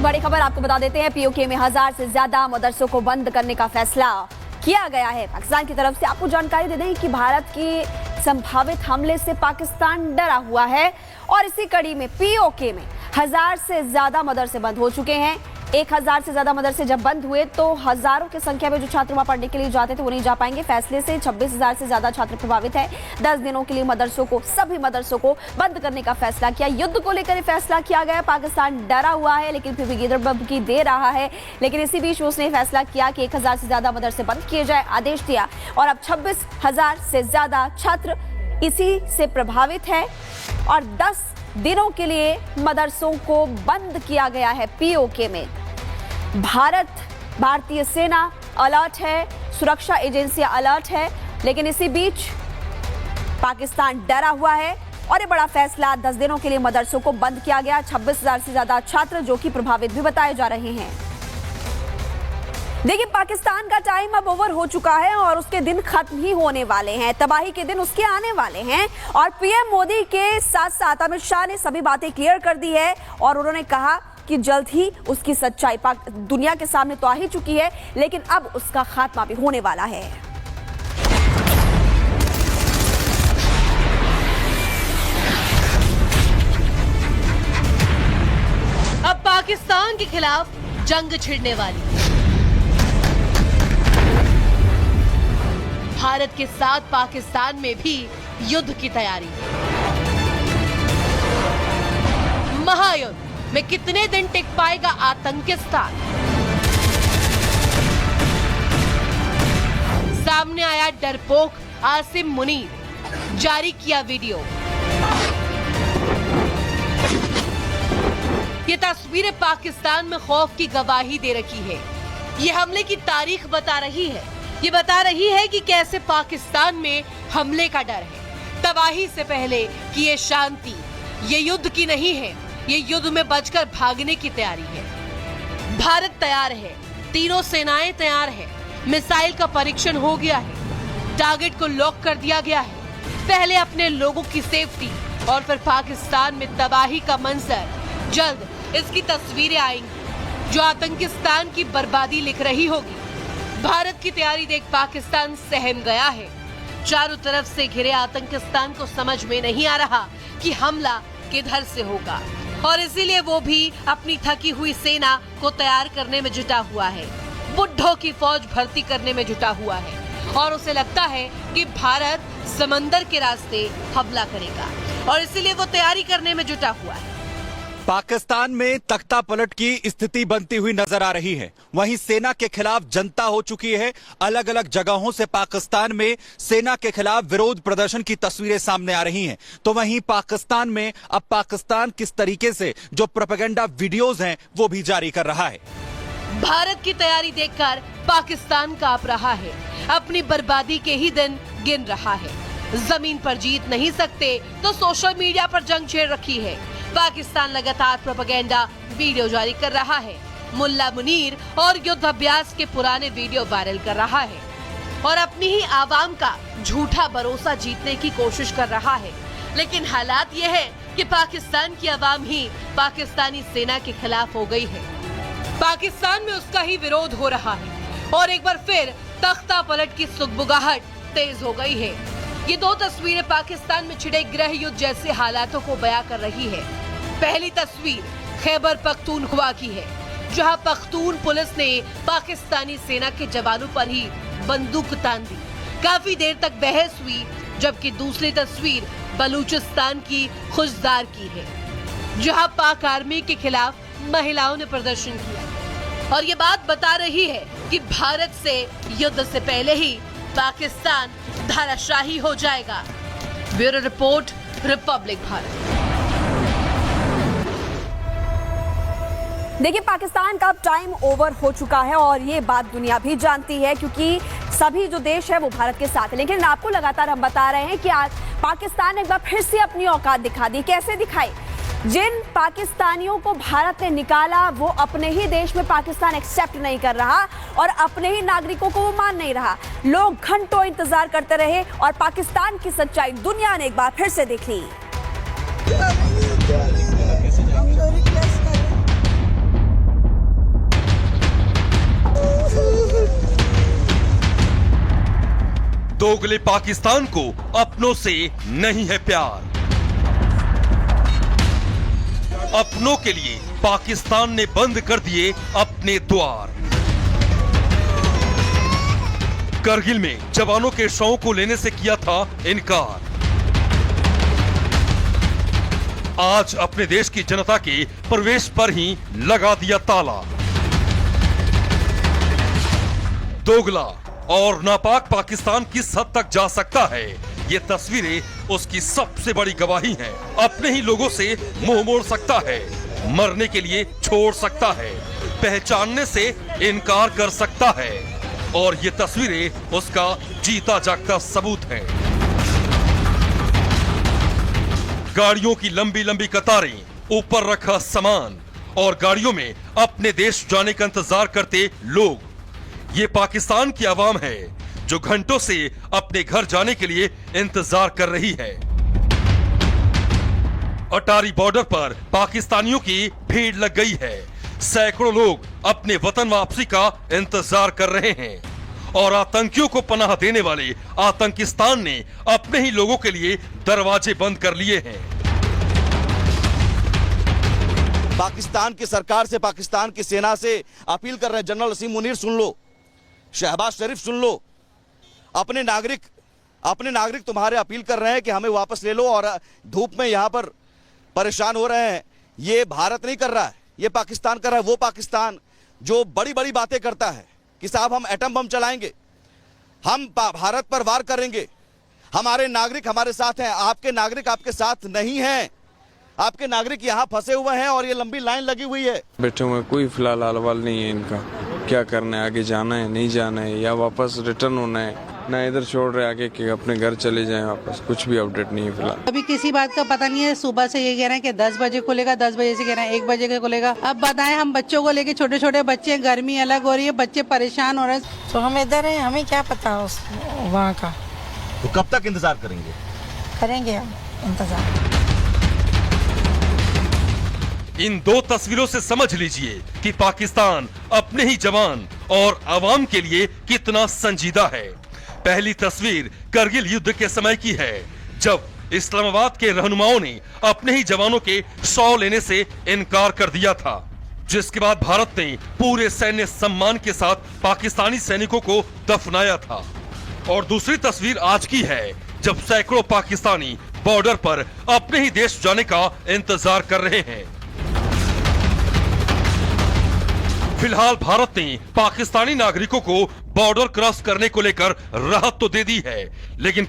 एक बड़ी खबर आपको बता देते हैं। पीओके में 1000 से ज्यादा मदरसों को बंद करने का फैसला किया गया है पाकिस्तान की तरफ से। आपको जानकारी दे दें कि भारत की संभावित हमले से पाकिस्तान डरा हुआ है और इसी कड़ी में पीओके में 1000 से ज्यादा मदरसे बंद हो चुके हैं। 1000 से ज्यादा मदरसे जब बंद हुए तो हजारों की संख्या में जो छात्र वहां पढ़ने के लिए जाते थे वो नहीं जा पाएंगे। फैसले से 26,000 से ज्यादा छात्र प्रभावित है। 10 दिनों के लिए सभी मदरसों को बंद करने का फैसला किया। युद्ध को लेकर फैसला किया गया। पाकिस्तान डरा हुआ है लेकिन फिर भी गिरदबकी दे रहा है। लेकिन इसी बीच उसने फैसला किया कि 1000 से ज्यादा मदरसे बंद किए जाए, आदेश दिया और अब 26,000 से ज्यादा छात्र इसी से प्रभावित है और 10 दिनों के लिए मदरसों को बंद किया गया है। पीओके में भारतीय सेना अलर्ट है, सुरक्षा एजेंसियां अलर्ट है, लेकिन इसी बीच पाकिस्तान डरा हुआ है और ये बड़ा फैसला 10 दिनों के लिए मदरसों को बंद किया गया। 26,000 से ज्यादा छात्र जो कि प्रभावित भी बताए जा रहे हैं। देखिए, पाकिस्तान का टाइम अब ओवर हो चुका है और उसके दिन खत्म ही होने वाले हैं। तबाही के दिन उसके आने वाले हैं और पीएम मोदी के साथ साथ अमित शाह ने सभी बातें क्लियर कर दी है और उन्होंने कहा कि जल्द ही उसकी सच्चाई दुनिया के सामने तो आ ही चुकी है, लेकिन अब उसका खात्मा भी होने वाला है। अब पाकिस्तान के खिलाफ जंग छिड़ने वाली भारत के साथ पाकिस्तान में भी युद्ध की तैयारी। महायुद्ध में कितने दिन टिक पाएगा आतंकिस्तान? सामने आया डरपोक आसिम मुनीर, जारी किया वीडियो। ये तस्वीरें पाकिस्तान में खौफ की गवाही दे रखी है। ये हमले की तारीख बता रही है। ये बता रही है कि कैसे पाकिस्तान में हमले का डर है। तबाही से पहले कि ये शांति ये युद्ध की नहीं है, ये युद्ध में बचकर भागने की तैयारी है। भारत तैयार है, तीनों सेनाएं तैयार है। मिसाइल का परीक्षण हो गया है, टारगेट को लॉक कर दिया गया है। पहले अपने लोगों की सेफ्टी और फिर पाकिस्तान में तबाही का मंजर। जल्द इसकी तस्वीरें आएंगी जो आतंकिस्तान की बर्बादी लिख रही होगी। भारत की तैयारी देख पाकिस्तान सहम गया है। चारों तरफ से घिरे आतंकिस्तान को समझ में नहीं आ रहा कि हमला किधर से होगा और इसीलिए वो भी अपनी थकी हुई सेना को तैयार करने में जुटा हुआ है। बुड्ढों की फौज भर्ती करने में जुटा हुआ है और उसे लगता है कि भारत समंदर के रास्ते हमला करेगा और इसीलिए वो तैयारी करने में जुटा हुआ है। पाकिस्तान में तख्ता पलट की स्थिति बनती हुई नजर आ रही है। वहीं सेना के खिलाफ जनता हो चुकी है। अलग अलग जगहों से पाकिस्तान में सेना के खिलाफ विरोध प्रदर्शन की तस्वीरें सामने आ रही हैं। तो वहीं पाकिस्तान में अब पाकिस्तान किस तरीके से जो प्रोपेगेंडा वीडियोज हैं वो भी जारी कर रहा है। भारत की तैयारी देखकर पाकिस्तान कांप रहा है, अपनी बर्बादी के ही दिन गिन रहा है। जमीन पर जीत नहीं सकते तो सोशल मीडिया पर जंग छेड़ रखी है। पाकिस्तान लगातार प्रोपेगेंडा वीडियो जारी कर रहा है। मुल्ला मुनीर और युद्ध अभ्यास के पुराने वीडियो वायरल कर रहा है और अपनी ही आवाम का झूठा भरोसा जीतने की कोशिश कर रहा है। लेकिन हालात ये है कि पाकिस्तान की आवाम ही पाकिस्तानी सेना के खिलाफ हो गई है। पाकिस्तान में उसका ही विरोध हो रहा है और एक बार फिर तख्ता पलट की सुगबुगाहट तेज हो गई है। ये दो तस्वीरें पाकिस्तान में छिड़े गृह युद्ध जैसे हालातों को बयां कर रही है। पहली तस्वीर खैबर पख्तूनख्वा की है, जहां पख्तून पुलिस ने पाकिस्तानी सेना के जवानों पर ही बंदूक तान दी। काफी देर तक बहस हुई, जबकि दूसरी तस्वीर बलूचिस्तान की खुशदार की है, जहां पाक आर्मी के खिलाफ महिलाओं ने प्रदर्शन किया और ये बात बता रही है कि भारत से युद्ध से पहले ही पाकिस्तान धाराशाही हो जाएगा। Bureau report, Republic Bharat. देखिए, पाकिस्तान का टाइम ओवर हो चुका है और ये बात दुनिया भी जानती है क्योंकि सभी जो देश है वो भारत के साथ है। लेकिन आपको लगातार हम बता रहे हैं कि आज पाकिस्तान एक बार फिर से अपनी औकात दिखा दी। कैसे दिखाई? जिन पाकिस्तानियों को भारत ने निकाला वो अपने ही देश में पाकिस्तान एक्सेप्ट नहीं कर रहा और अपने ही नागरिकों को वो मान नहीं रहा। लोग घंटों इंतजार करते रहे और पाकिस्तान की सच्चाई दुनिया ने एक बार फिर से देख ली। दोगले पाकिस्तान को अपनों से नहीं है प्यार। अपनों के लिए पाकिस्तान ने बंद कर दिए अपने द्वार। करगिल में जवानों के शवों को लेने से किया था इनकार। आज अपने देश की जनता के प्रवेश पर ही लगा दिया ताला। दोगला और नापाक पाकिस्तान किस हद तक जा सकता है, ये तस्वीरें उसकी सबसे बड़ी गवाही हैं। अपने ही लोगों से मुंह मोड़ सकता है, मरने के लिए छोड़ सकता है, पहचानने से इनकार कर सकता है, और ये तस्वीरें उसका जीता जागता सबूत हैं। गाड़ियों की लंबी लंबी कतारें, ऊपर रखा सामान और गाड़ियों में अपने देश जाने का इंतजार करते लोग, ये पाकिस्तान की आवाम है जो घंटों से अपने घर जाने के लिए इंतजार कर रही है। अटारी बॉर्डर पर पाकिस्तानियों की भीड़ लग गई है। सैकड़ों लोग अपने वतन वापसी का इंतजार कर रहे हैं और आतंकियों को पनाह देने वाले आतंकिस्तान ने अपने ही लोगों के लिए दरवाजे बंद कर लिए हैं। पाकिस्तान की सरकार से, पाकिस्तान की सेना से अपील कर रहे हैं, जनरल असीम मुनीर सुन लो, शहबाज शरीफ सुन लो, अपने नागरिक तुम्हारे अपील कर रहे हैं कि हमें वापस ले लो और धूप में यहां पर परेशान हो रहे हैं। ये भारत नहीं कर रहा है, ये पाकिस्तान कर रहा है। वो पाकिस्तान जो बड़ी बड़ी बातें करता है कि साहब हम एटम बम चलाएंगे, हम भारत पर वार करेंगे, हमारे नागरिक हमारे साथ हैं। आपके नागरिक आपके साथ नहीं हैं, आपके नागरिक यहाँ फंसे हुए हैं और ये लंबी लाइन लगी हुई है। बैठे हुए, कोई फिलहाल हाल नहीं है इनका, क्या करना है, आगे जाना है नहीं जाना है, या वापस रिटर्न होना है, ना इधर छोड़ रहे आगे कि अपने घर चले जाएं वापस। कुछ भी अपडेट नहीं है फिलहाल। अभी किसी बात का पता नहीं है। सुबह से ये कह रहे हैं कि 10 बजे खुलेगा, 10 बजे से कह रहे हैं 1 बजे का खुलेगा। अब बताएं, हम बच्चों को लेके, छोटे छोटे बच्चे, गर्मी अलग हो रही है, बच्चे परेशान हो रहे हैं। तो हम इधर हैं, हमें क्या पता वहाँ का। तो कब तक इंतजार करेंगे? करेंगे हम इंतजार। इन दो तस्वीरों से समझ लीजिए कि पाकिस्तान अपने ही जवान और आवाम के लिए कितना संजीदा है। पहली तस्वीर करगिल युद्ध के समय की है, जब इस्लामाबाद के रहनुमाओं ने अपने ही जवानों के शव लेने से इनकार कर दिया था, जिसके बाद भारत ने पूरे सैन्य सम्मान के साथ पाकिस्तानी सैनिकों को दफनाया था। और दूसरी तस्वीर आज की है, जब सैकड़ों पाकिस्तानी बॉर्डर पर अपने ही देश जाने का इंतजार कर रहे हैं। फिलहाल भारत ने पाकिस्तानी नागरिकों को बॉर्डर क्रॉस करने को लेकर राहत तो दे दी है, लेकिन